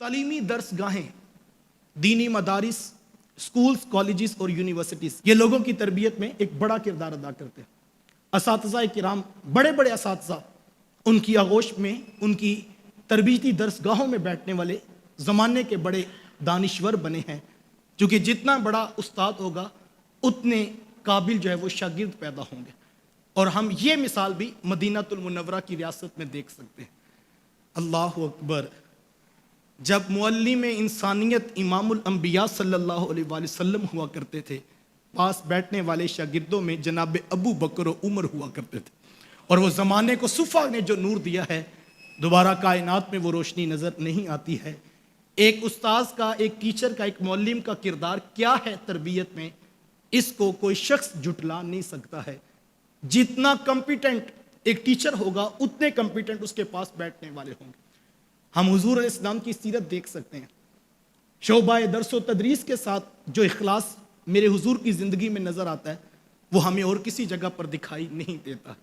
तालीमी दर्स गाहें, दीनी मदारिस, schools, colleges और यूनिवर्सिटीज़ ये लोगों की तरबियत में एक बड़ा किरदार अदा करते हैं। असातिज़ा किराम, बड़े बड़े असातिज़ा, उनकी आगोश में, उनकी तरबीती दर्स गाहों में बैठने वाले ज़माने के बड़े दानिश्वर बने हैं, क्योंकि जितना बड़ा उस्ताद होगा उतने काबिल जो है वो शागिर्द पैदा होंगे। और हम ये मिसाल भी मदीनातुल मुनव्वरा की रियासत में देख सकते हैं। अल्लाहु अकबर। जब मुअल्लिम इंसानियत इमामुल अंबिया सल्लल्लाहु अलैहि वसल्लम हुआ करते थे, पास बैठने वाले शागिर्दों में जनाब अबू बकर और उमर हुआ करते थे, और वो ज़माने को सुफ़ा ने जो नूर दिया है, दोबारा कायनात में वो रोशनी नज़र नहीं आती है। एक उस्ताद का, एक टीचर का, एक मुअल्लिम का किरदार क्या है तरबियत में, इसको कोई शख्स जुटला नहीं सकता है। जितना कॉम्पिटेंट एक टीचर होगा उतने कॉम्पिटेंट उसके पास बैठने वाले होंगे। हम हुजूर अलैहिस्सलाम की सीरत देख सकते हैं। शोबा दर्स व तदरीस के साथ जो इखलास मेरे हुजूर की ज़िंदगी में नज़र आता है, वो हमें और किसी जगह पर दिखाई नहीं देता।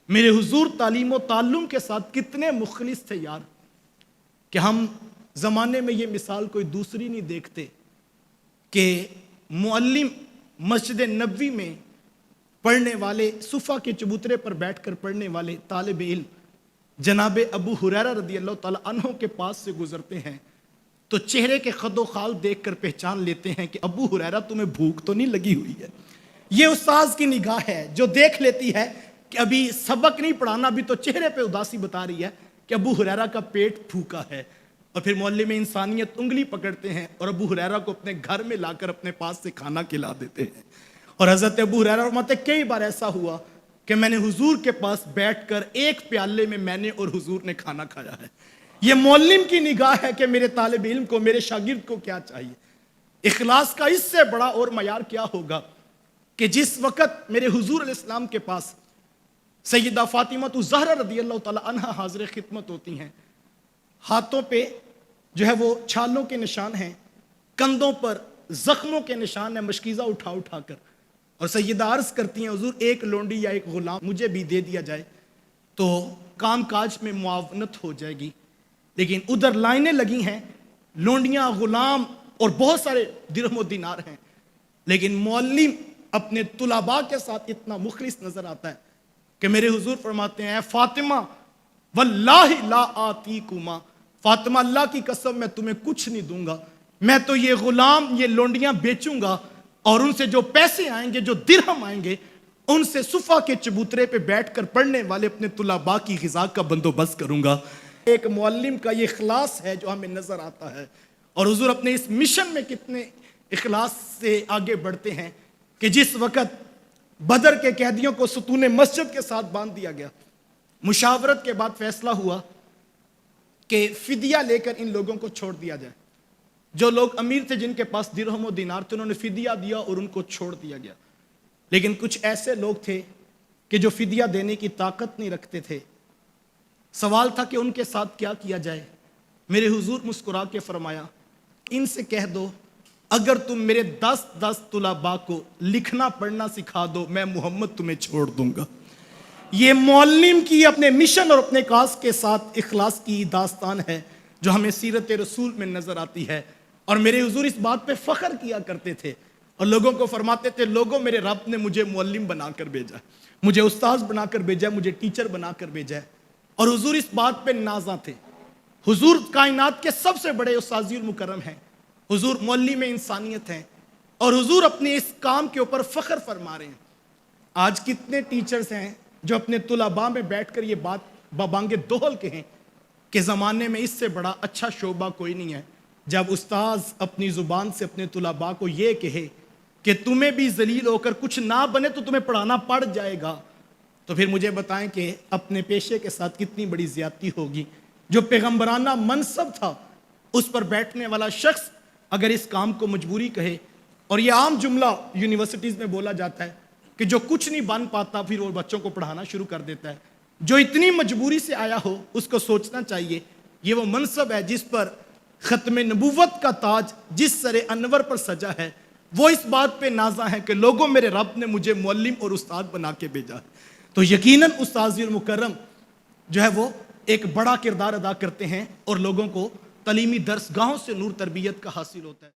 मेरे हुजूर तालीम व ताल्लुम के साथ कितने मुखलिस थे यार, कि हम ज़माने में ये मिसाल कोई दूसरी नहीं देखते कि मुअल्लिम मस्जिद नबवी में पढ़ने वाले, सुफ़ा के चबूतरे पर बैठकर पढ़ने वाले तालिब इल्म जनाब अबू हुरैरा रदियल्लाहु ताला अन्हु के पास से गुजरते हैं तो चेहरे के खदो खाल देखकर पहचान लेते हैं कि अबू हुरैरा तुम्हें भूख तो नहीं लगी हुई है। ये उस्ताद की निगाह है जो देख लेती है कि अभी सबक नहीं पढ़ाना, अभी तो चेहरे पे उदासी बता रही है कि अबू हुरैरा का पेट भूखा है। और फिर मुअल्लिम इंसानियत उंगली पकड़ते हैं और अबू हुरैरा को अपने घर में लाकर अपने पास से खाना खिला देते हैं। और हज़रत अबू हुरैरा फरमाते कई बार ऐसा हुआ कि मैंने हुजूर के पास बैठकर एक प्याले में मैंने और हुजूर ने खाना खाया है। ये मुअल्लिम की निगाह है कि मेरे तालिब इल्म को, मेरे शागिर्द को क्या चाहिए। इखलास का इससे बड़ा और मयार क्या होगा कि जिस वक़्त मेरे हुजूर अलैहिस्सलाम के पास सैयदा फातिमा ज़हरा रदियल्लाहु ताला अन्हा हाज़िर खिदमत होती हैं, हाथों पे जो है वो छालों के निशान हैं, कंधों पर जख्मों के निशान है, मशकीज़ा उठा उठा कर, और सैयदा अर्ज़ करती हैं हुजूर एक लोंडी या एक गुलाम मुझे भी दे दिया जाए तो काम काज में मुआवनत हो जाएगी। लेकिन उधर लाइनें लगी हैं, लोंडियाँ, गुलाम और बहुत सारे दिरहम व दिनार हैं, लेकिन मुअल्लिम अपने तुलाबा के साथ इतना मुखलिस नजर आता है कि मेरे हुजूर फरमाते हैं फातिमा वल्लाहि ला आतीकुमा, फातिमा अल्लाह की कसम मैं तुम्हें कुछ नहीं दूंगा, मैं तो ये गुलाम, ये लोंडियां बेचूंगा और उनसे जो पैसे आएंगे, जो दिरहम आएंगे, उनसे सुफा के चबूतरे पे बैठकर पढ़ने वाले अपने तुलाबा की ग़िज़ा का बंदोबस्त करूंगा। एक मुअल्लिम का ये इखलास है जो हमें नजर आता है। और हुजूर अपने इस मिशन में कितने इखलास से आगे बढ़ते हैं कि जिस वक़्त बदर के कैदियों को सुतून मस्जिद के साथ बांध दिया गया, मुशावरत के बाद फैसला हुआ कि फिदिया लेकर इन लोगों को छोड़ दिया जाए। जो लोग अमीर थे, जिनके पास दिरहम व दिनार थे, उन्होंने फिदिया दिया और उनको छोड़ दिया गया। लेकिन कुछ ऐसे लोग थे कि जो फिदिया देने की ताकत नहीं रखते थे। सवाल था कि उनके साथ क्या किया जाए। मेरे हुजूर मुस्कुरा के फरमाया, इनसे कह दो अगर तुम मेरे 10-10 तुलाबा को लिखना पढ़ना सिखा दो, मैं मोहम्मद तुम्हें छोड़ दूंगा। ये मुअल्लिम की अपने मिशन और अपने काज के साथ इखलास की दास्तान है जो हमें सीरत रसूल में नजर आती है। और मेरे हुजूर इस बात पे फख्र किया करते थे और लोगों को फरमाते थे, लोगों मेरे रब ने मुझे मुअल्लिम बनाकर भेजा, मुझे उस्ताद बनाकर भेजा, मुझे टीचर बनाकर भेजा। और हुजूर इस बात पे नाज़ा थे। हुजूर कायनात के सबसे बड़े उस्ताज़ुल मुकर्रम हैं, हुजूर मुअल्लिम इंसानियत हैं, और हुजूर अपने इस काम के ऊपर फख्र फरमा रहे हैं। आज कितने टीचर्स हैं जो अपने तुलाबा में बैठकर ये बात बबांगे दोहल के हैं कि ज़माने में इससे बड़ा अच्छा शोबा कोई नहीं है जब उस्ताद अपनी ज़ुबान से अपने तुलाबा को ये कहे कि तुम्हें भी ज़लील होकर कुछ ना बने तो तुम्हें पढ़ाना पड़ जाएगा। तो फिर मुझे बताएं कि अपने पेशे के साथ कितनी बड़ी ज़्यादती होगी। जो पैगम्बराना मनसब था उस पर बैठने वाला शख्स अगर इस काम को मजबूरी कहे, और ये आम जुमला यूनिवर्सिटीज़ में बोला जाता है कि जो कुछ नहीं बन पाता फिर वो बच्चों को पढ़ाना शुरू कर देता है। जो इतनी मजबूरी से आया हो उसको सोचना चाहिए ये वो मनसब है जिस पर ख़त्म नबूवत का ताज जिस सरे अनवर पर सजा है, वो इस बात पे नाज़ा है कि लोगों मेरे रब ने मुझे मुअल्लिम और उस्ताद बना के भेजा है। तो यकीनन उस्ताज़ुल मुकर्रम जो है वो एक बड़ा किरदार अदा करते हैं और लोगों को تعلیمی درسگاہوں سے نور تربیت کا حاصل ہوتا ہے.